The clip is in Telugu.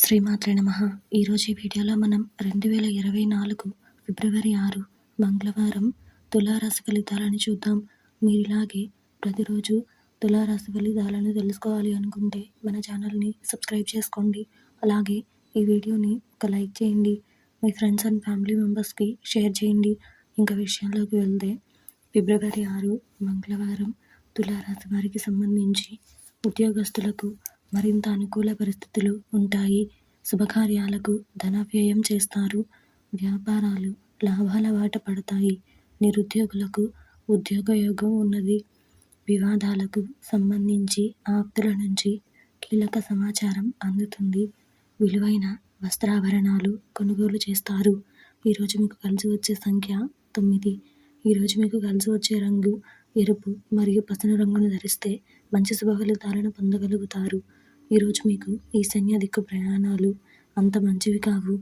శ్రీమాత్రే నమః. ఈరోజు ఈ వీడియోలో మనం 2024 ఫిబ్రవరి 6 మంగళవారం తులారాశి ఫలితాలను చూద్దాం. మీరిలాగే ప్రతిరోజు తులారాశి ఫలితాలను తెలుసుకోవాలి అనుకుంటే మన ఛానల్ని సబ్స్క్రైబ్ చేసుకోండి. అలాగే ఈ వీడియోని ఒక లైక్ చేయండి. మీ ఫ్రెండ్స్ అండ్ ఫ్యామిలీ మెంబర్స్కి షేర్ చేయండి. ఇంకా విషయంలోకి వెళ్తే ఫిబ్రవరి 6 మంగళవారం తులారాశి వారికి సంబంధించి ఉద్యోగస్తులకు మరింత అనుకూల పరిస్థితులు ఉంటాయి. శుభకార్యాలకు ధన వ్యయం చేస్తారు. వ్యాపారాలు లాభాల బాట పడతాయి. నిరుద్యోగులకు ఉద్యోగయోగం ఉన్నది. వివాదాలకు సంబంధించి ఆప్తుల నుంచి కీలక సమాచారం అందుతుంది. విలువైన వస్త్రాభరణాలు కొనుగోలు చేస్తారు. ఈరోజు మీకు కలిసి వచ్చే సంఖ్య 9. ఈరోజు మీకు కలిసి వచ్చే రంగు ఎరుపు మరియు పసుపు రంగును ధరిస్తే మంచి శుభ ఫలితాలను పొందగలుగుతారు. ఈరోజు మీకు ఈశాన్య దిక్కు ప్రయాణాలు అంత మంచివి కావు.